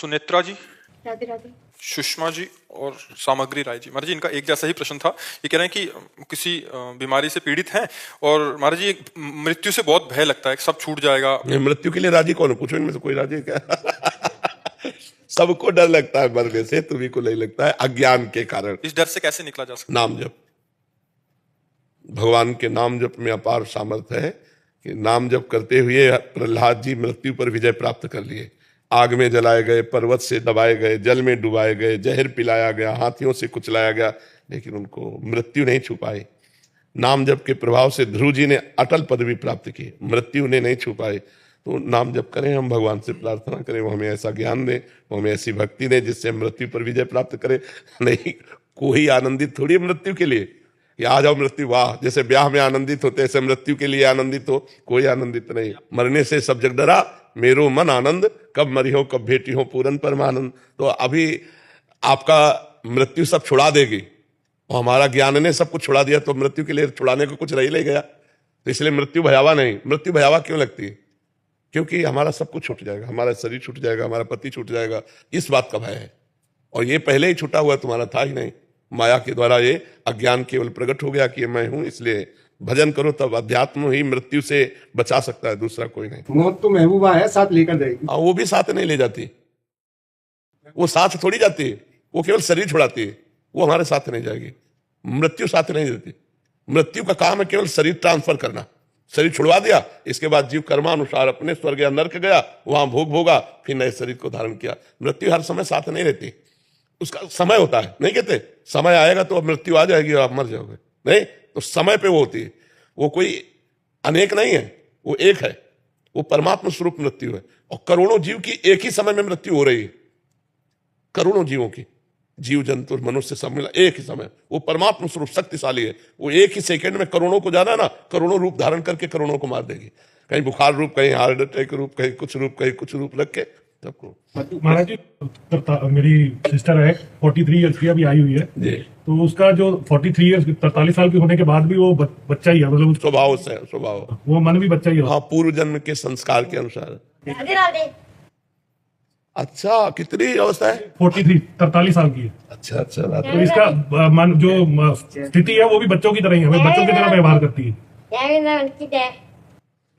सुनेत्रा जी, राधे राधे। सुषमा जी और सामग्री राय जी। महाराज जी, इनका एक जैसा ही प्रश्न था। ये कह रहे हैं कि किसी बीमारी से पीड़ित हैं और महाराज जी मृत्यु से बहुत भय लगता है, सब छूट जाएगा। मृत्यु के लिए राजी कौन है? पूछो इनमें से कोई राजी है क्या? सबको डर लगता है मरने से, तुम्ही को नहीं लगता है अज्ञान के कारण। इस डर से कैसे निकला जा सकता? नाम जप। भगवान के नाम जप में अपार सामर्थ्य है कि नाम जप करते हुए प्रहलाद जी मृत्यु पर विजय प्राप्त कर लिए। आग में जलाए गए, पर्वत से दबाए गए, जल में डुबाए गए, जहर पिलाया गया, हाथियों से कुचलाया गया, लेकिन उनको मृत्यु नहीं छुपाई। नाम जप के प्रभाव से ध्रुव जी ने अटल पदवी प्राप्त की, मृत्यु ने नहीं छुपाई। तो नाम जप करें, हम भगवान से प्रार्थना करें, वो हमें ऐसा ज्ञान दे, वो हमें ऐसी भक्ति दे जिससे मृत्यु पर विजय प्राप्त करे। नहीं, कोई आनंदित थोड़ी मृत्यु के लिए कि आ जाओ मृत्यु, वाह, जैसे ब्याह में आनंदित होते ऐसे मृत्यु के लिए आनंदित हो, कोई आनंदित नहीं। मरने से सब जग डरा, मेरो मन आनंद, कब मरी हो कब भेटी हो पूरन परमानंद। तो अभी आपका मृत्यु सब छुड़ा देगी, और हमारा ज्ञान ने सब कुछ छुड़ा दिया, तो मृत्यु के लिए छुड़ाने को कुछ रह ही नहीं गया। तो इसलिए मृत्यु भयावा नहीं। मृत्यु भयावा क्यों लगती है? क्योंकि हमारा सब कुछ छूट जाएगा, हमारा शरीर छूट जाएगा, हमारा पति छूट जाएगा, इस बात का भय है। और ये पहले ही छूटा हुआ तुम्हारा था ही नहीं, माया के द्वारा ये अज्ञान केवल प्रकट हो गया कि मैं हूं। इसलिए भजन करो, तब अध्यात्म ही मृत्यु से बचा सकता है, दूसरा कोई नहीं। मौत तो महबूबा है, साथ लेकर जाएगी। हाँ, वो भी साथ नहीं ले जाती, वो साथ थोड़ी जाती है, वो केवल शरीर छुड़ाती है, वो हमारे साथ नहीं जाएगी। मृत्यु साथ नहीं देती। मृत्यु का काम है केवल शरीर ट्रांसफर करना। शरीर छुड़वा दिया, इसके बाद जीव कर्मानुसार अपने स्वर्ग या नरक गया, वहां भोग भोगा, फिर नए शरीर को धारण किया। मृत्यु हर समय साथ नहीं रहती, उसका समय होता है। नहीं कहते समय आएगा तो अब मृत्यु आ जाएगी और आप मर जाओगे, नहीं, तो समय पे वो होती है। वो कोई अनेक नहीं है, वो एक है, वो परमात्मा स्वरूप मृत्यु है। और करोड़ों जीव की एक ही समय में मृत्यु हो रही है, करोड़ों जीवों की, जीव जंतु मनुष्य सब मिला एक ही समय। वो परमात्मा स्वरूप शक्तिशाली है, वो एक ही सेकंड में करोड़ों को जाना ना, करोड़ों रूप धारण करके करोड़ों को मार देगी। कहीं बुखार रूप, कहीं हार्ट अटैक रूप, कहीं कुछ रूप, कहीं कुछ रूप रख के सबको। महाराज जी, मेरी सिस्टर है 43 ईयर्स की, अभी आई हुई है जी। तो उसका जो 43 ईयर्स 43 साल की होने के बाद भी वो बच्चा ही है, मतलब स्वभाव से स्वभाव, वो मन भी बच्चा ही है। हाँ, पूर्व जन्म के संस्कार के अनुसार। राधे राधे। अच्छा, कितनी अवस्था है? 43 साल की है। अच्छा अच्छा, तो इसका मन जो स्थिति है वो भी बच्चों की तरह ही है, वो बच्चों की तरह व्यवहार करती है। जय वृंदावन की जय।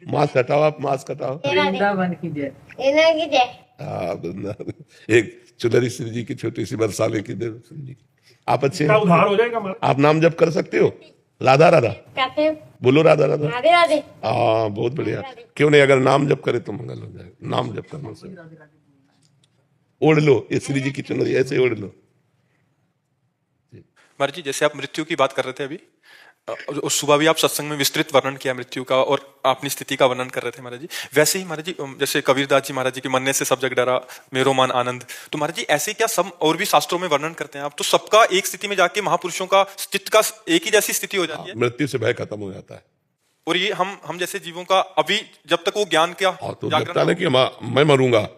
मास्क हटाओ, आप मास्क हटाओ। वृंदावन की जय। वृंदावन की जय। हाँ, वृंदावन। एक चुनरी श्री जी की छोटी सी बरसाने की देव श्री जी। आप अच्छे इसका उद्धार हो जाएगा महाराज। आप नाम जप कर सकते हो? राधा राधा कहते हैं बोलो, राधा राधा। राधे राधे। हाँ, बहुत बढ़िया। क्यों नहीं, अगर नाम जप करे तो मंगल हो जाएगा। नाम जप करने से ओढ़ लो, ये श्री जी की चुनरी ऐसे ओढ़ लो। महाराज जी, जैसे आप मृत्यु की बात कर रहे थे अभी, और सुबह भी आप सत्संग में विस्तृत वर्णन किया मृत्यु का और अपनी स्थिति का वर्णन कर रहे थे महाराज जी। वैसे ही महाराज जी, जैसे कबीरदास जी महाराज जी के मरने से सब जग डरा, मेरो मन आनंद, तो महाराज जी ऐसे क्या सब और भी शास्त्रों में वर्णन करते हैं आप? तो सबका एक स्थिति में जाके महापुरुषों का चित्त का एक ही जैसी स्थिति हो जाती है, मृत्यु से भय खत्म हो जाता है। और ये हम जैसे जीवों का अभी जब तक वो ज्ञान क्या तो लगता है कि मैं मरूंगा,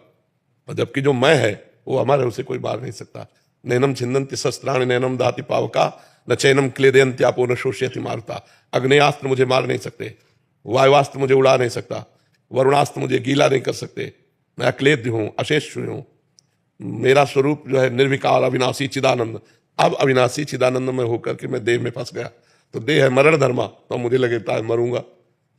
जबकि जो मैं है वो हमारे, उसे कोई मार नहीं सकता। नैनम छिन्दन्ति शस्त्राणि नैनम दाति पावका, न चैनम क्लेदयन्त्यापो न शोष्यति मारुता। अग्नेयास्त्र मुझे मार नहीं सकते, वायुवास्त्र मुझे उड़ा नहीं सकता, वरुणास्त्र मुझे गीला नहीं कर सकते। मैं अक्लेद्य हूँ, अशेष हूँ। मेरा स्वरूप जो है निर्विकार, अविनाशी, चिदानंद। अब अविनाशी चिदानंद में होकर के मैं देह में फंस गया, तो देह है मरण धर्मा, तो मुझे लगता है मरूंगा।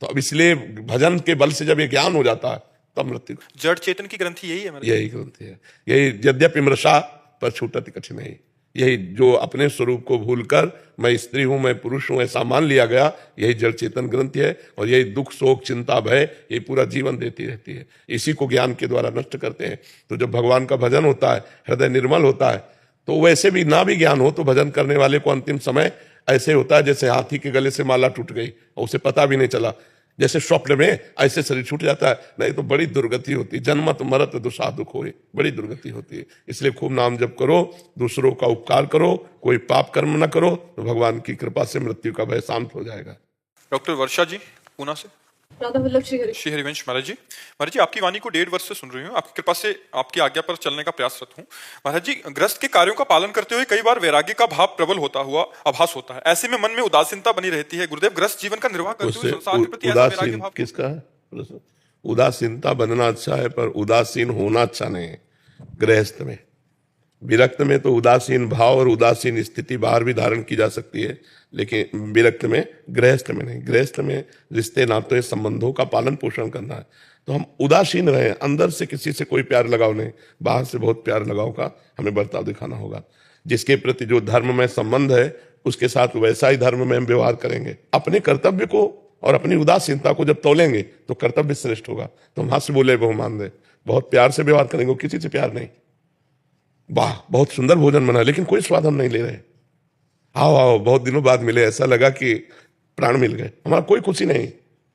तो अब इसलिए भजन के बल से जब ये ज्ञान हो जाता है तब मृत्यु। जड़ चेतन की ग्रंथि यही है, यही ग्रंथि है, यही यद्यपि मृषा पर छूटति कठिन है। यही जो अपने स्वरूप को भूलकर मैं स्त्री हूं, मैं पुरुष हूं, ऐसा मान लिया गया, यही जड़ चेतन ग्रंथि है। और यही दुख, शोक, चिंता, भय, ये पूरा जीवन देती रहती है। इसी को ज्ञान के द्वारा नष्ट करते हैं। तो जब भगवान का भजन होता है, हृदय निर्मल होता है, तो वैसे भी ना भी ज्ञान हो तो भजन करने वाले को अंतिम समय ऐसे होता है जैसे हाथी के गले से माला टूट गई और उसे पता भी नहीं चला। जैसे स्वप्न में ऐसे शरीर छूट जाता है, नहीं तो बड़ी दुर्गति होती। जन्मत मरत दुसाधुक होए, बड़ी दुर्गति होती है। इसलिए खूब नाम जप करो, दूसरों का उपकार करो, कोई पाप कर्म न करो, तो भगवान की कृपा से मृत्यु का भय शांत हो जाएगा। डॉक्टर वर्षा जी पूना से। राधा वल्लभ श्री हरिवंश। महाराज जी आपकी वाणी को 1.5 वर्ष से सुन रही हूँ, आपकी कृपा से आपकी आज्ञा पर चलने का प्रयासरत हूँ। महाराज जी, ग्रस्त के कार्यों का पालन करते हुए कई बार वैराग्य का भाव प्रबल होता हुआ आभास होता है, ऐसे में मन में उदासीनता बनी रहती है। गुरुदेव, ग्रस्त जीवन का निर्वाह करते हुए संसार के प्रति ऐसा वैराग्य उदासीन भाव किसका है? उदासीनता बनना अच्छा है, पर उदासीन होना अच्छा नहीं है। गृहस्थ में। विरक्त में तो उदासीन भाव और उदासीन स्थिति बाहर भी धारण की जा सकती है, लेकिन विरक्त में, गृहस्थ में नहीं। गृहस्थ में रिश्ते नाते संबंधों का पालन पोषण करना है, तो हम उदासीन रहें, अंदर से किसी से कोई प्यार लगाव नहीं, बाहर से बहुत प्यार लगाव का हमें बर्ताव दिखाना होगा। जिसके प्रति जो धर्म में संबंध है उसके साथ वैसा ही धर्म में हम व्यवहार करेंगे। अपने कर्तव्य को और अपनी उदासीनता को जब तोलेंगे तो कर्तव्य श्रेष्ठ होगा। तो हम हाथ से बोले बहु मान दे, बहुत प्यार से व्यवहार करेंगे, किसी से प्यार नहीं। वाह बहुत सुंदर भोजन बना, लेकिन कोई स्वाद हम नहीं ले रहे। आओ आओ, बहुत दिनों बाद मिले, ऐसा लगा कि प्राण मिल गए। हमारा कोई खुशी नहीं,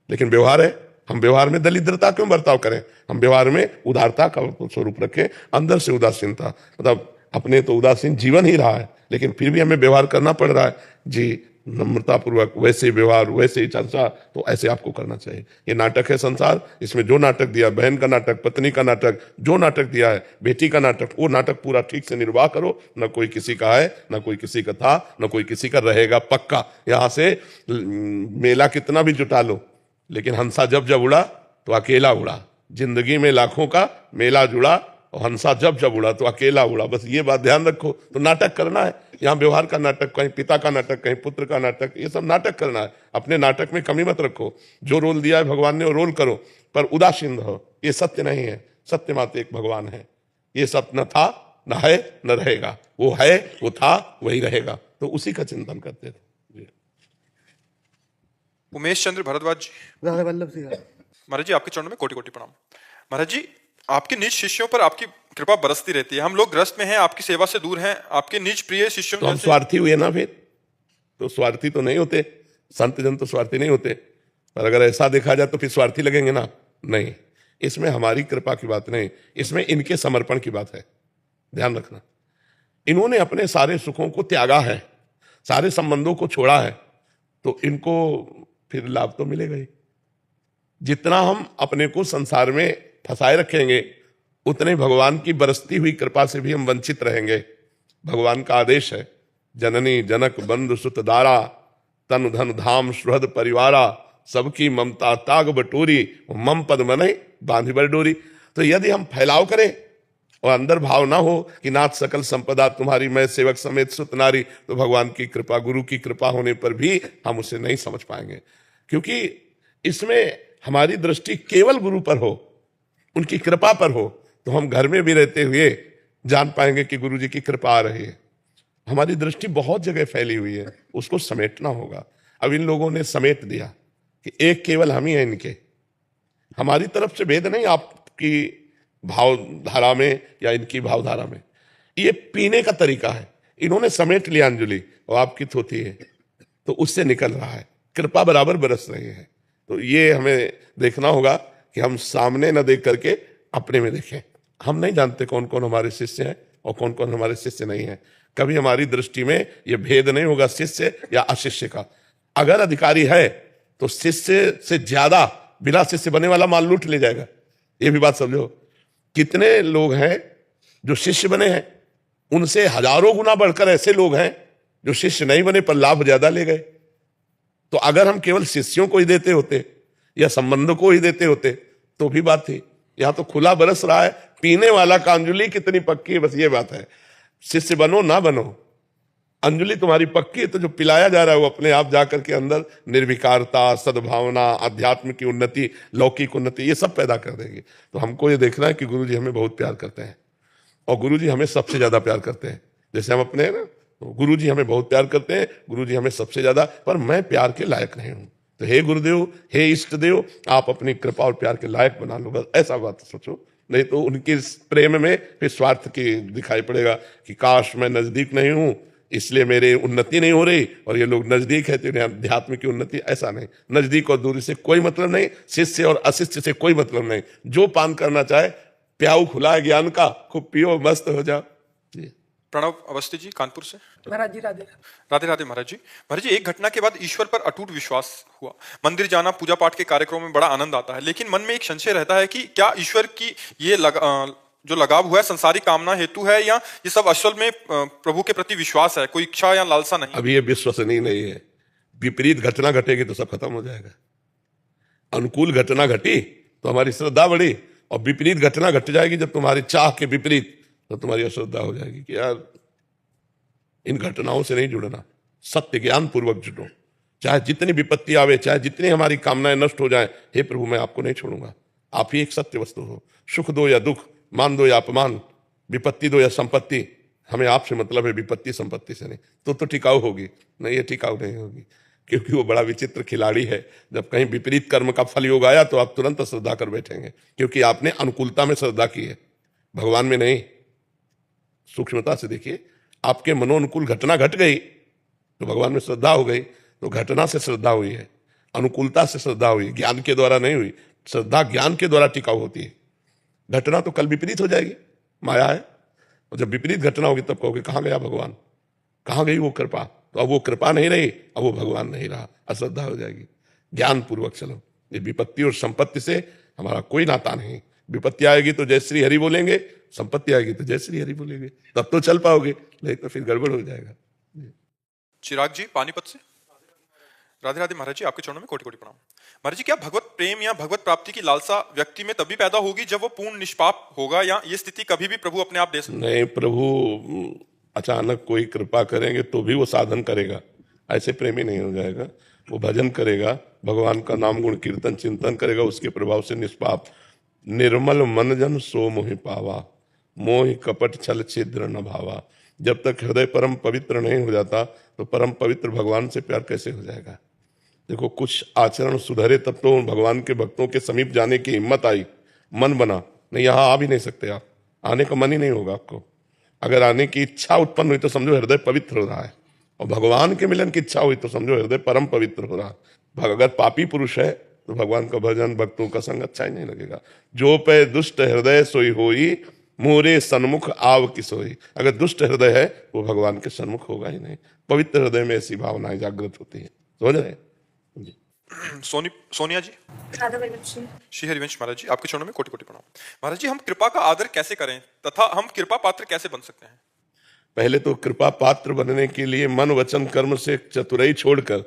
लेकिन व्यवहार है। हम व्यवहार में दरिद्रता क्यों बर्ताव करें? हम व्यवहार में उदारता का स्वरूप रखें, अंदर से उदासीनता। मतलब अपने तो उदासीन जीवन ही रहा है, लेकिन फिर भी हमें व्यवहार करना पड़ रहा है जी, नम्रता पूर्वक, वैसे ही व्यवहार, वैसे ही चर्चा, तो ऐसे आपको करना चाहिए। ये नाटक है संसार, इसमें जो नाटक दिया, बहन का नाटक, पत्नी का नाटक, जो नाटक दिया है, बेटी का नाटक, वो नाटक पूरा ठीक से निर्वाह करो। न कोई किसी का है, न कोई किसी का था, न कोई किसी का रहेगा पक्का। यहां से मेला कितना भी जुटा लो, लेकिन हंसा जब जब उड़ा तो अकेला उड़ा। जिंदगी में लाखों का मेला जुड़ा और हंसा जब जब उड़ा तो अकेला उड़ा। बस ये बात ध्यान रखो। तो नाटक करना है, यहाँ व्यवहार का नाटक, कहीं पिता का नाटक, कहीं पुत्र का नाटक, ये सब नाटक करना है। अपने नाटक में कमी मत रखो, जो रोल दिया है भगवान ने वो रोल करो, पर उदासीन रहो। ये सत्य नहीं है, सत्य मात्र एक भगवान है। ये सब न था, न है, न रहेगा। वो है, वो था, वही रहेगा। तो उसी का चिंतन करते थे। उमेश चंद्र भारद्वाज जी, राधा वल्लभ सिंह। महाराज जी आपके चरणों में कोटि कोटि प्रणाम। महाराज जी, आपके निज शिष्यों पर आपकी कृपा बरसती रहती है। हम लोग ग्रस्त में हैं, आपकी सेवा से दूर हैं, आपके निज प्रिय शिष्यों तो हम स्वार्थी हुए ना फिर? तो स्वार्थी तो नहीं होते, संत जन तो स्वार्थी नहीं होते। पर अगर ऐसा देखा जाए तो फिर स्वार्थी लगेंगे ना? नहीं, इसमें हमारी कृपा की बात नहीं, इसमें इनके समर्पण की बात है। ध्यान रखना, इन्होंने अपने सारे सुखों को त्यागा है, सारे संबंधों को छोड़ा है, तो इनको फिर लाभ तो मिलेगा ही। जितना हम अपने को संसार में फंसाए रखेंगे, उतने भगवान की बरसती हुई कृपा से भी हम वंचित रहेंगे। भगवान का आदेश है, जननी जनक बंधु सुत दारा, तन धन धाम सुहृद परिवारा, सबकी ममता ताग बटोरी, मम पद मने बांधी बर डोरी। तो यदि हम फैलाव करें और अंदर भाव ना हो कि नाथ सकल संपदा तुम्हारी, मैं सेवक समेत सुत नारी, तो भगवान की कृपा, गुरु की कृपा होने पर भी हम उसे नहीं समझ पाएंगे। क्योंकि इसमें हमारी दृष्टि केवल गुरु पर हो, उनकी कृपा पर हो, तो हम घर में भी रहते हुए जान पाएंगे कि गुरु जी की कृपा आ रही है। हमारी दृष्टि बहुत जगह फैली हुई है, उसको समेटना होगा। अब इन लोगों ने समेट दिया कि एक केवल हम ही है इनके, हमारी तरफ से भेद नहीं आपकी भावधारा में या इनकी भावधारा में। ये पीने का तरीका है, इन्होंने समेट लिया अंजलि और आपकी थोती है, तो उससे निकल रहा है, कृपा बराबर बरस रही है। तो ये हमें देखना होगा कि हम सामने न देख करके अपने में देखें। हम नहीं जानते कौन कौन हमारे शिष्य हैं और कौन कौन हमारे शिष्य नहीं हैं। कभी हमारी दृष्टि में यह भेद नहीं होगा शिष्य या अशिष्य का। अगर अधिकारी है तो शिष्य से ज्यादा बिना शिष्य बने वाला माल लूट ले जाएगा। ये भी बात समझो। कितने लोग हैं जो शिष्य बने हैं, उनसे हजारों गुना बढ़कर ऐसे लोग हैं जो शिष्य नहीं बने पर लाभ ज्यादा ले गए। तो अगर हम केवल शिष्यों को ही देते होते या संबंधों को ही देते होते तो भी बात थी। यहां तो खुला बरस रहा है, पीने वाला का अंजुलि कितनी पक्की है, बस ये बात है। शिष्य बनो ना बनो, अंजुलि तुम्हारी पक्की है, तो जो पिलाया जा रहा है वो अपने आप जाकर के अंदर निर्विकारता, सद्भावना, आध्यात्म की उन्नति, लौकिक उन्नति, ये सब पैदा कर देंगे। तो हमको ये देखना है कि गुरु जी हमें बहुत प्यार करते हैं और गुरु जी हमें सबसे ज्यादा प्यार करते हैं। जैसे हम अपने हैं ना, तो गुरु जी हमें बहुत प्यार करते हैं, गुरु जी हमें सबसे ज्यादा, पर मैं प्यार के लायक नहीं हूं। तो हे गुरुदेव, हे इष्ट देव, आप अपनी कृपा और प्यार के लायक बना लो, बस ऐसा बात सोचो। नहीं तो उनके प्रेम में फिर स्वार्थ की दिखाई पड़ेगा कि काश मैं नजदीक नहीं हूं इसलिए मेरी उन्नति नहीं हो रही, और ये लोग नजदीक है तो इन्हें अध्यात्म की उन्नति। ऐसा नहीं, नजदीक और दूरी से कोई मतलब नहीं, शिष्य और अशिष्य से कोई मतलब नहीं। जो पान करना चाहे, प्याऊ खुला है ज्ञान का, खूब पियो, मस्त हो जाओ। प्रणव अवस्थी जी कानपुर से। महाराज जी राधे राधे राधे। महाराज जी, एक घटना के बाद ईश्वर पर अटूट विश्वास हुआ। मंदिर जाना, पूजा पाठ के कार्यक्रमों में बड़ा आनंद आता है, लेकिन मन में एक संशय रहता है कि क्या ईश्वर की ये जो लगाव हुआ है संसारिक कामना हेतु है, या ये सब असल में प्रभु के प्रति विश्वास है, कोई इच्छा या लालसा नहीं। अब ये विश्वसनीय नहीं है। विपरीत घटना घटेगी तो सब खत्म हो जाएगा। अनुकूल घटना घटी तो हमारी श्रद्धा बढ़ी, और विपरीत घटना घट जाएगी जब तुम्हारी चाह के विपरीत, तो तुम्हारी अश्रद्धा हो जाएगी कि यार इन घटनाओं से नहीं जुड़ना, सत्य ज्ञान पूर्वक जुड़ो। चाहे जितनी विपत्ति आवे, चाहे जितनी हमारी कामनाएं नष्ट हो जाए, हे प्रभु मैं आपको नहीं छोड़ूंगा, आप ही एक सत्य वस्तु हो। सुख दो या दुख, मान दो या अपमान, विपत्ति दो या संपत्ति, हमें आपसे मतलब है, विपत्ति संपत्ति से नहीं। तो टिकाऊ होगी नहीं, ये टिकाऊ नहीं होगी, क्योंकि वो बड़ा विचित्र खिलाड़ी है। जब कहीं विपरीत कर्म का फल योग आया तो आप तुरंत श्रद्धा कर बैठेंगे, क्योंकि आपने अनुकूलता में श्रद्धा की है, भगवान में नहीं। सूक्ष्मता से देखिए, आपके मनोनुकूल घटना घट गई तो भगवान में श्रद्धा हो गई, तो घटना से श्रद्धा हुई है, अनुकूलता से श्रद्धा हुई, ज्ञान के द्वारा नहीं हुई। श्रद्धा ज्ञान के द्वारा टिकाऊ होती है। घटना तो कल विपरीत हो जाएगी, माया है, और जब विपरीत घटना होगी तब कहोगे कहाँ गया भगवान, कहाँ गई वो कृपा। तो अब वो कृपा नहीं रही, अब वो भगवान नहीं रहा, अश्रद्धा हो जाएगी। ज्ञान पूर्वक चलो। ये विपत्ति और संपत्ति से हमारा कोई नाता नहीं। विपत्ति आएगी तो जय श्री हरि बोलेंगे, संपत्ति आएगी तो जय श्री हरि बोलेंगे, तब तो चल पाओगे, नहीं तो फिर गड़बड़ हो जाएगा। चिराग जी पानीपत से, राधे राधे महाराज जी, आपके चरणों में कोटि कोटि प्रणाम। महाराज जी, क्या भगवत प्रेम या भगवत प्राप्ति की लालसा व्यक्ति में तभी पैदा होगी जब वो पूर्ण निष्पाप होगा, या ये स्थिति कभी भी प्रभु अपने आप दे सकते? नहीं, प्रभु अचानक कोई कृपा करेंगे तो भी वो साधन करेगा, ऐसे प्रेमी नहीं हो जाएगा। वो भजन करेगा, भगवान का नाम गुण कीर्तन चिंतन करेगा, उसके प्रभाव से निष्पाप। निर्मल मन जन सो मोहि पावा, मोहि कपट छल छिद्र न भावा। जब तक हृदय परम पवित्र नहीं हो जाता तो परम पवित्र भगवान से प्यार कैसे हो जाएगा। देखो, कुछ आचरण सुधरे तब तो भगवान के भक्तों के समीप जाने की हिम्मत आई, मन बना। नहीं, यहाँ आ भी नहीं सकते आप, आने का मन ही नहीं होगा आपको। अगर आने की इच्छा उत्पन्न हुई तो समझो हृदय पवित्र हो रहा है, और भगवान के मिलन की इच्छा हुई तो समझो हृदय परम पवित्र हो रहा है। अगर पापी पुरुष है तो भगवान का भजन भक्तों का संग अच्छा ही नहीं लगेगा। जो पे दुष्ट हृदय सोई होई, मोरे सन्मुख आव किसोई। अगर दुष्ट हृदय है वो भगवान के सन्मुख होगा ही नहीं। पवित्र हृदय में ऐसी भावनाएं जागृत होती है। समझ रहे? सोनिया जी, श्री हरिवंश महाराज जी, आपके चरणों में कोटि कोटि प्रणाम। महाराज जी, हम कृपा का आदर कैसे करें तथा हम कृपा पात्र कैसे बन सकते हैं? पहले तो कृपा पात्र बनने के लिए मन वचन कर्म से चतुराई छोड़कर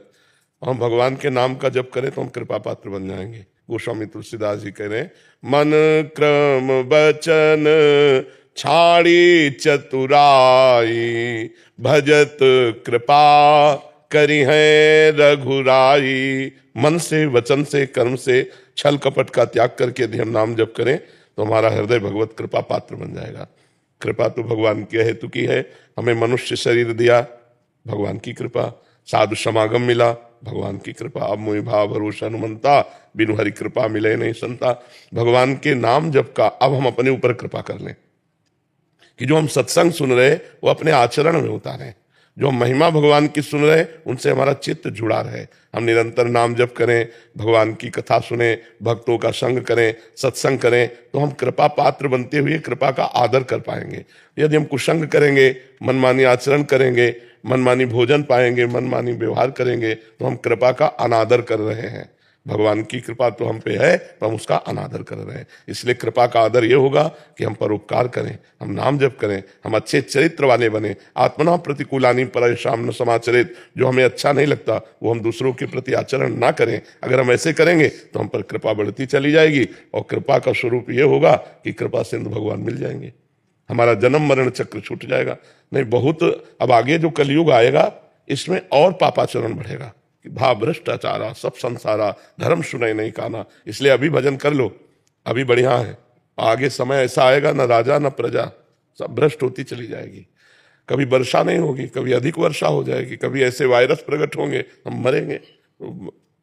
हम भगवान के नाम का जप करें तो हम कृपा पात्र बन जाएंगे। गोस्वामी तुलसीदास जी कह रहे हैं, मन क्रम वचन छाड़ी चतुराई, भजत कृपा करी है रघुराई। मन से वचन से कर्म से छल कपट का त्याग करके यदि हम नाम जप करें तो हमारा हृदय भगवत कृपा पात्र बन जाएगा। कृपा तो भगवान के हेतु की है। हमें मनुष्य शरीर दिया, भगवान की कृपा। साधु समागम मिला, भगवान की कृपा। अब मोहि भाव भरोसा हनुमंता, बिनु हरि कृपा मिले नहीं संता। भगवान के नाम जप का अब हम अपने ऊपर कृपा कर लें कि जो हम सत्संग सुन रहे वो अपने आचरण में उतारें। जो हम महिमा भगवान की सुन रहे उनसे हमारा चित्त जुड़ा रहे। हम निरंतर नाम जप करें, भगवान की कथा सुने, भक्तों का संग करें, सत्संग करें, तो हम कृपा पात्र बनते हुए कृपा का आदर कर पाएंगे। यदि हम कुसंग करेंगे, मनमानी आचरण करेंगे, मनमानी भोजन पाएंगे, मनमानी व्यवहार करेंगे, तो हम कृपा का अनादर कर रहे हैं। भगवान की कृपा तो हम पे है तो हम उसका अनादर कर रहे हैं। इसलिए कृपा का आदर ये होगा कि हम परोपकार करें, हम नाम जप करें, हम अच्छे चरित्र वाले बने। आत्मना प्रतिकूलानि परेशान न समाचरित। जो हमें अच्छा नहीं लगता वो हम दूसरों के प्रति आचरण ना करें। अगर हम ऐसे करेंगे तो हम पर कृपा बढ़ती चली जाएगी, और कृपा का स्वरूप ये होगा कि कृपा सिंधु भगवान मिल जाएंगे, हमारा जन्म मरण चक्र छूट जाएगा। नहीं, बहुत अब आगे जो कलयुग आएगा इसमें और पापाचरण बढ़ेगा। भाव भ्रष्टाचारा सब संसारा, धर्म सुने नहीं काना। इसलिए अभी भजन कर लो, अभी बढ़िया है। आगे समय ऐसा आएगा न राजा न प्रजा, सब भ्रष्ट होती चली जाएगी। कभी वर्षा नहीं होगी, कभी अधिक वर्षा हो जाएगी, कभी ऐसे वायरस प्रकट होंगे, हम मरेंगे।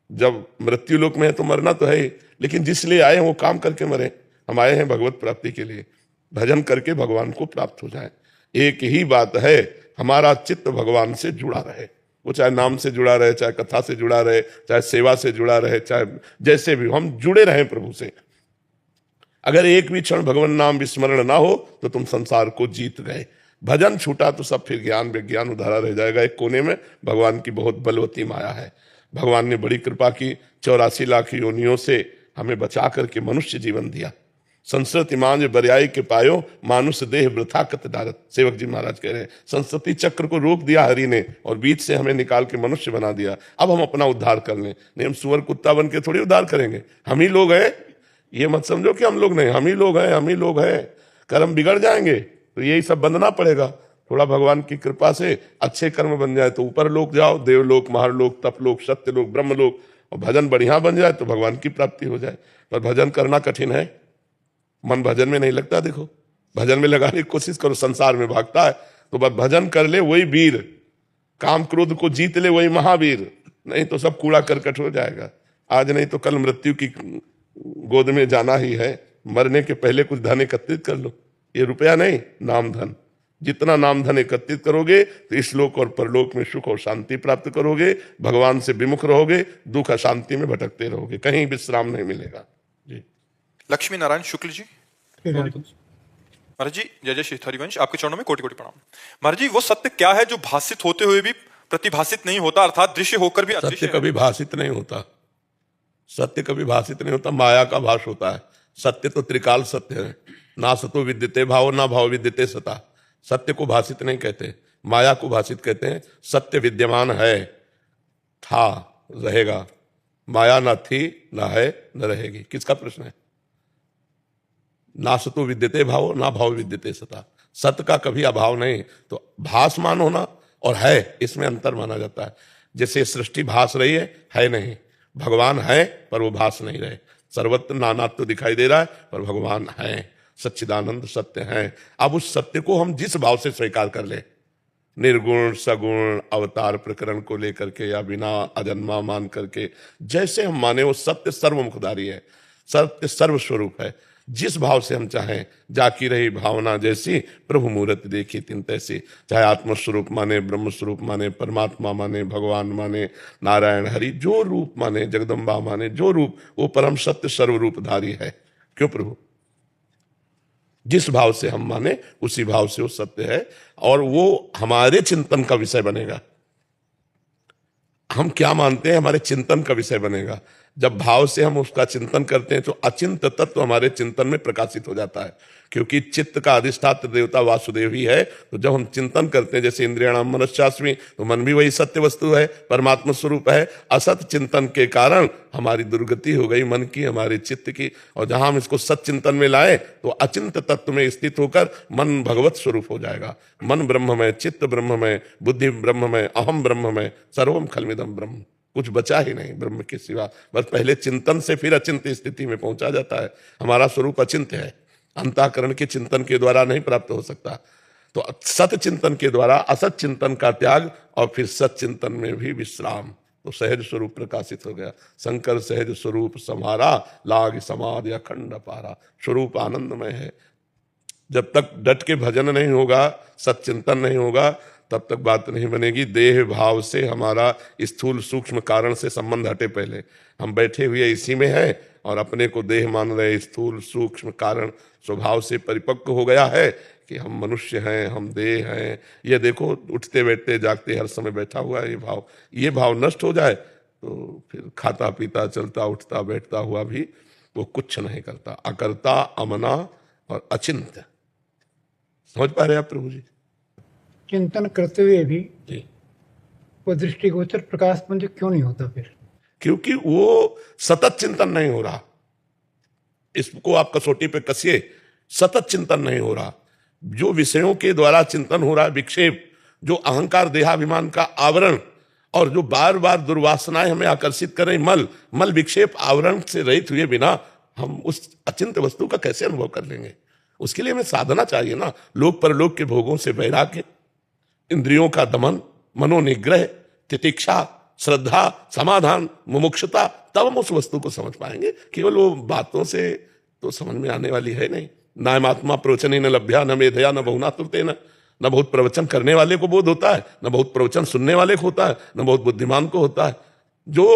जब मृत्यु लोक में है तो मरना तो है ही, लेकिन जिसलिए आए हैं वो काम करके मरे। हम आए हैं भगवत प्राप्ति के लिए, भजन करके भगवान को प्राप्त हो जाए। एक ही बात है, हमारा चित्त भगवान से जुड़ा रहे। वो चाहे नाम से जुड़ा रहे, चाहे कथा से जुड़ा रहे, चाहे सेवा से जुड़ा रहे, चाहे जैसे भी हम जुड़े रहें प्रभु से। अगर एक भी क्षण भगवान नाम विस्मरण ना हो तो तुम संसार को जीत गए। भजन छूटा तो सब फिर ज्ञान विज्ञान उधारा रह जाएगा। एक कोने में भगवान की बहुत बलवती माया है। भगवान ने बड़ी कृपा की, 84 लाख योनियों से हमें बचा करके मनुष्य जीवन दिया। संस्कृति मांझ बरियाई के पायो, मानुष देह वृथा कत डारत। सेवक जी महाराज कह रहे हैं, संस्कृति चक्र को रोक दिया हरि ने और बीच से हमें निकाल के मनुष्य बना दिया। अब हम अपना उद्धार कर लें। नहीं, हम सुअर कुत्ता बन के थोड़ी उद्धार करेंगे। हम ही लोग हैं ये मत समझो कि हम लोग नहीं, हम ही लोग हैं, हम ही लोग हैं। कर्म बिगड़ जाएंगे तो यही सब बंधना पड़ेगा। थोड़ा भगवान की कृपा से अच्छे कर्म बन जाए तो ऊपर लोक जाओ, देवलोक, महालोक, तपलोक, सत्यलोक, ब्रह्मलोक, और भजन बढ़िया बन जाए तो भगवान की प्राप्ति हो जाए। पर भजन करना कठिन है, मन भजन में नहीं लगता। देखो, भजन में लगाने की कोशिश करो, संसार में भागता है। तो बस भजन कर ले वही वीर, काम क्रोध को जीत ले वही महावीर, नहीं तो सब कूड़ा करकट हो जाएगा। आज नहीं तो कल मृत्यु की गोद में जाना ही है। मरने के पहले कुछ धन एकत्रित कर लो। ये रुपया नहीं, नाम धन। जितना नाम धन एकत्रित करोगे तो इस लोक और परलोक में सुख और शांति प्राप्त करोगे, भगवान से विमुख रहोगे, दुख अशांति में भटकते रहोगे, कहीं विश्राम नहीं मिलेगा जी। लक्ष्मी नारायण शुक्ल जी। महाराज जी जय जय श्री हरिवंश, आपके चरणों में कोटि कोटि प्रणाम। महाराज जी, वो सत्य क्या है जो भाषित होते हुए भी प्रतिभाषित नहीं होता, अर्थात दृश्य होकर भी अदृश्य सत्य कभी भाषित नहीं होता, सत्य कभी भाषित नहीं होता, माया का भाष होता है। सत्य तो त्रिकाल सत्य है, ना सतो विद्यते भाव, ना भाव विद्यते सता। सत्य को भाषित नहीं कहते, माया को भाषित कहते हैं। सत्य विद्यमान है, था, रहेगा। माया ना थी, ना है, न रहेगी। किसका प्रश्न है? ना सतो विद्यते भाव, ना भाव विद्यते सता। सत्य का कभी अभाव नहीं। तो भासमान होना और है, इसमें अंतर माना जाता है। जैसे सृष्टि भास रही है नहीं। भगवान है पर वो भास नहीं रहे। सर्वत्र नानात्व तो दिखाई दे रहा है पर भगवान है, सच्चिदानंद सत्य है। अब उस सत्य को हम जिस भाव से स्वीकार कर ले, निर्गुण सगुण अवतार प्रकरण को लेकर के या बिना अजन्मा मान करके जैसे हम माने, वो सत्य सर्वमुखधारी है, सत्य सर्वस्वरूप है। जिस भाव से हम चाहें, जाकी रही भावना जैसी प्रभु मूर्त देखी तिन तैसी। चाहे आत्मस्वरूप माने, ब्रह्म स्वरूप माने, परमात्मा माने, भगवान माने, नारायण हरि, जो रूप माने, जगदम्बा माने, जो रूप, वो परम सत्य सर्वरूपधारी है। क्यों प्रभु? जिस भाव से हम माने उसी भाव से वो सत्य है, और वो हमारे चिंतन का विषय बनेगा। हम क्या मानते हैं हमारे चिंतन का विषय बनेगा। जब भाव से हम उसका चिंतन करते हैं तो अचिंत तत्व हमारे चिंतन में प्रकाशित हो जाता है, क्योंकि चित्त का अधिष्ठात्र देवता वासुदेव ही है। तो जब हम चिंतन करते हैं, जैसे इंद्रियाणाम मनश्चास्मि, तो मन भी वही सत्य वस्तु है, परमात्मा स्वरूप है। असत चिंतन के कारण हमारी दुर्गति हो गई मन की, हमारे चित्त की। और जहां हम इसको सत चिंतन में लाए तो अचिंत तत्व में स्थित होकर मन भगवत स्वरूप हो जाएगा। मन ब्रह्ममय, चित्त ब्रह्ममय, बुद्धि ब्रह्ममय, अहम ब्रह्ममय, सर्वम खलमिदम ब्रह्म। कुछ बचा ही नहीं ब्रह्म के सिवा। बस पहले चिंतन से फिर अचिंत स्थिति में पहुंचा जाता है। हमारा स्वरूप अचिंत्य है, अंतःकरण के चिंतन के द्वारा नहीं प्राप्त हो सकता। तो सत चिंतन के द्वारा असत चिंतन का त्याग और फिर सत चिंतन में भी विश्राम, तो सहज स्वरूप प्रकाशित हो गया। शंकर सहज स्वरूप सम्हारा, लाग समाधि अखंड पारा। स्वरूप आनंदमय है। जब तक डट के भजन नहीं होगा, सच्चिंतन नहीं होगा, तब तक बात नहीं बनेगी। देह भाव से हमारा स्थूल सूक्ष्म कारण से संबंध हटे। पहले हम बैठे हुए इसी में हैं और अपने को देह मान रहे। स्थूल सूक्ष्म कारण स्वभाव से परिपक्व हो गया है कि हम मनुष्य हैं, हम देह हैं। ये देखो, उठते बैठते जागते हर समय बैठा हुआ है ये भाव नष्ट हो जाए तो फिर खाता पीता चलता उठता बैठता हुआ भी वो कुछ नहीं करता। अकर्ता, अमना और अचिंत्य। समझ पा रहे आप प्रभु जी? चिंतन करते हुए भी जी, वो दृष्टिगोचर प्रकाश पुंज क्यों नहीं होता फिर? क्योंकि वो सतत चिंतन नहीं हो रहा। इसको आप कसौटी पे कसिए, सतत चिंतन नहीं हो रहा। जो विषयों के द्वारा चिंतन हो रहा है, विक्षेप, जो अहंकार देहाभिमान का आवरण, और जो बार बार दुर्वासनाएं हमें आकर्षित करें, मल विक्षेप आवरण से रहित हुए बिना हम उस अचिंत वस्तु का कैसे अनुभव कर लेंगे? उसके लिए हमें साधना चाहिए ना। लोक परलोक के भोगों से वैराग्य, इंद्रियों का दमन, मनोनिग्रह, तितिक्षा, श्रद्धा, समाधान, मुमुक्षुता, तब हम उस वस्तु को समझ पाएंगे। केवल वो बातों से तो समझ में आने वाली है नहीं। नायमात्मा प्रवचन न लभ्या न मेधया न बहुना तुरते न बहुत प्रवचन करने वाले को बोध होता है, न बहुत प्रवचन सुनने वाले को होता है, न बहुत बुद्धिमान को होता है। जो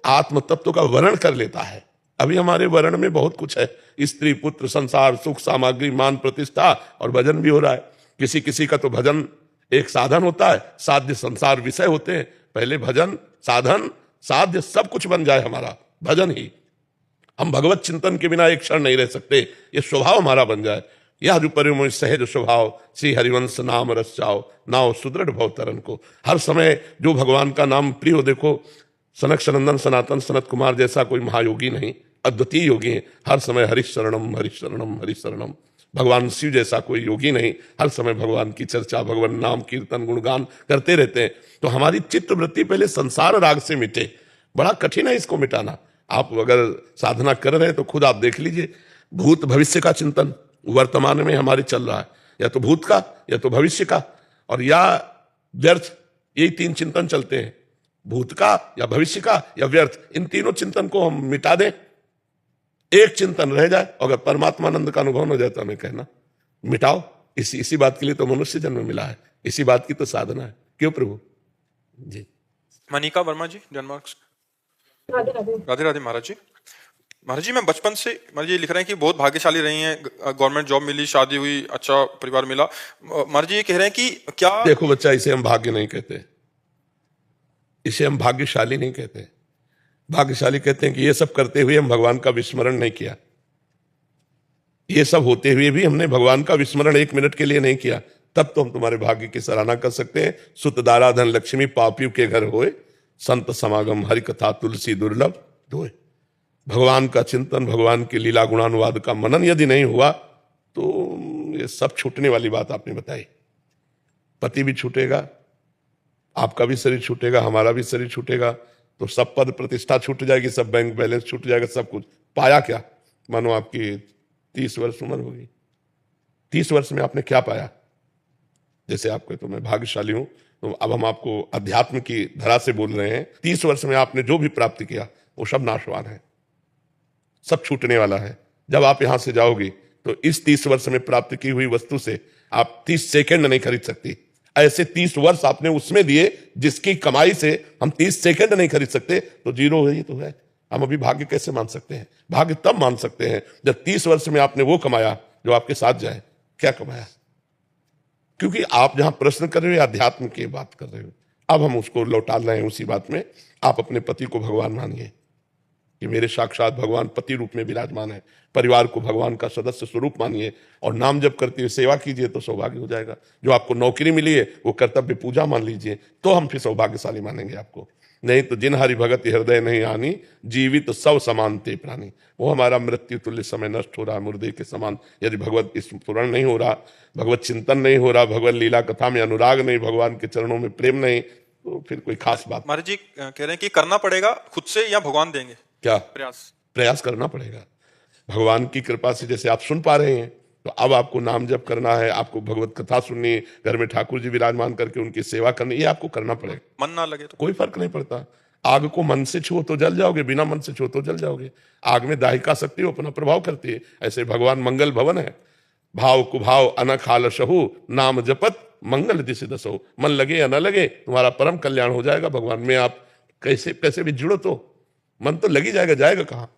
आत्म तत्व का वर्णन कर लेता है। अभी हमारे वर्ण में बहुत कुछ है, स्त्री पुत्र संसार सुख सामग्री मान प्रतिष्ठा, और भजन भी हो रहा है। किसी किसी का तो भजन एक साधन होता है, साध्य संसार विषय होते हैं। पहले भजन साधन साध्य सब कुछ बन जाए हमारा भजन ही। हम भगवत चिंतन के बिना एक क्षण नहीं रह सकते। ये स्वभाव हमारा बन जाए। यह रूपरिमोहि सहज स्वभाव, श्री हरिवंश नाम रस जाओ, नाव सुदृढ़ भव तरन को। हर समय जो भगवान का नाम प्रिय हो। देखो, सनक सनंदन सनातन सनत कुमार जैसा कोई महायोगी नहीं, अद्वितीय योगी हैं, हर समय हरिशरणम हरिशरणम हरिशरणम। भगवान शिव जैसा कोई योगी नहीं, हर समय भगवान की चर्चा, भगवान नाम कीर्तन गुणगान करते रहते हैं। तो हमारी चित्त वृत्ति पहले संसार राग से मिटे, बड़ा कठिन है इसको मिटाना। आप अगर साधना कर रहे हैं तो खुद आप देख लीजिए, भूत भविष्य का चिंतन वर्तमान में हमारे चल रहा है, या तो भूत का या तो भविष्य का, और या व्यर्थ, यही तीन चिंतन चलते हैं, भूत का या भविष्य का या व्यर्थ। इन तीनों चिंतन को हम मिटा दें, एक चिंतन रह जाए, अगर परमात्मानंद का अनुभव हो जाए तो हमें कहना मिटाओ। इसी बात के लिए तो मनुष्य जन्म मिला है, इसी बात की तो साधना है। क्यों प्रभु जी। मनिका वर्मा जी, डेनमार्क से। राधे राधे। राधे राधे महाराज जी। महाराज जी, मैं बचपन से महाराज जी लिख रहे हैं कि बहुत भाग्यशाली रही हैं, गवर्नमेंट जॉब मिली, शादी हुई, अच्छा परिवार मिला। महाराज जी ये कह रहे हैं कि क्या, देखो बच्चा, इसे हम भाग्य नहीं कहते, इसे हम भाग्यशाली नहीं कहते। भाग्यशाली कहते हैं कि ये सब करते हुए हम भगवान का विस्मरण नहीं किया, ये सब होते हुए भी हमने भगवान का विस्मरण एक मिनट के लिए नहीं किया, तब तो हम तुम्हारे भाग्य की सराहना कर सकते हैं। सुत दारा धन लक्ष्मी पापियों के घर होए, संत समागम हरि कथा तुलसी दुर्लभ धोए। भगवान का चिंतन, भगवान के लीला गुणानुवाद का मनन यदि नहीं हुआ तो ये सब छूटने वाली बात आपने बताई। पति भी छूटेगा, आपका भी शरीर छूटेगा, हमारा भी शरीर छूटेगा, तो सब पद प्रतिष्ठा छूट जाएगी, सब बैंक बैलेंस छूट जाएगा, सब कुछ। पाया क्या? मानो आपकी 30 वर्ष उम्र होगी, 30 वर्ष में आपने क्या पाया? जैसे आप कहते तो मैं भाग्यशाली हूं, तो अब हम आपको अध्यात्म की धरा से बोल रहे हैं। 30 वर्ष में आपने जो भी प्राप्ति किया वो सब नाशवान है, सब छूटने वाला है। जब आप यहां से जाओगी तो इस 30 वर्ष में प्राप्त की हुई वस्तु से आप 30 सेकंड नहीं खरीद सकती। ऐसे 30 वर्ष आपने उसमें दिए जिसकी कमाई से हम 30 सेकंड नहीं खरीद सकते, तो जीरो है, ये तो है। हम अभी भाग्य कैसे मान सकते हैं? भाग्य तब मान सकते हैं जब 30 वर्ष में आपने वो कमाया जो आपके साथ जाए। क्या कमाया? क्योंकि आप जहां प्रश्न कर रहे हो अध्यात्म की बात कर रहे हो, अब हम उसको लौटा रहे हैं उसी बात में। आप अपने पति को भगवान मानिए कि मेरे साक्षात भगवान पति रूप में विराजमान है। परिवार को भगवान का सदस्य स्वरूप मानिए और नाम जप करते हुए सेवा कीजिए तो सौभाग्य हो जाएगा। जो आपको नौकरी मिली है वो कर्तव्य पूजा मान लीजिए, तो हम फिर सौभाग्यशाली मानेंगे आपको। नहीं तो जिन हरि भगत हृदय नहीं आनी, जीवित सब समान ते प्राणी। वो हमारा मृत्यु तुल्य समय नष्ट हो रहा, मुर्दे के समान। यदि भगवत स्मरण नहीं हो रहा, भगवत चिंतन नहीं हो रहा, भगवत लीला कथा में अनुराग नहीं, भगवान के चरणों में प्रेम नहीं, तो फिर कोई खास बात। महाराज जी कह रहे हैं कि करना पड़ेगा खुद से या भगवान देंगे? क्या प्रयास करना पड़ेगा। भगवान की कृपा से जैसे आप सुन पा रहे हैं, तो अब आपको नाम जप करना है, आपको भगवत कथा सुननी, घर में ठाकुर जी विराजमान करके उनकी सेवा करनी, ये आपको करना पड़ेगा। मन ना लगे तो कोई फर्क नहीं पड़ता। आग को मन से छुओ तो जल जाओगे, बिना मन से छुओ तो जल जाओगे। आग में दाहिका शक्ति अपना प्रभाव करती है। ऐसे भगवान मंगल भवन है। भाव कुभाव अनख आलसहु, नाम जपत मंगल दिशि दसो। मन लगे या न लगे, तुम्हारा परम कल्याण हो जाएगा। भगवान में आप कैसे भी जुड़ो तो मन तो लगी जाएगा, जाएगा कहाँ?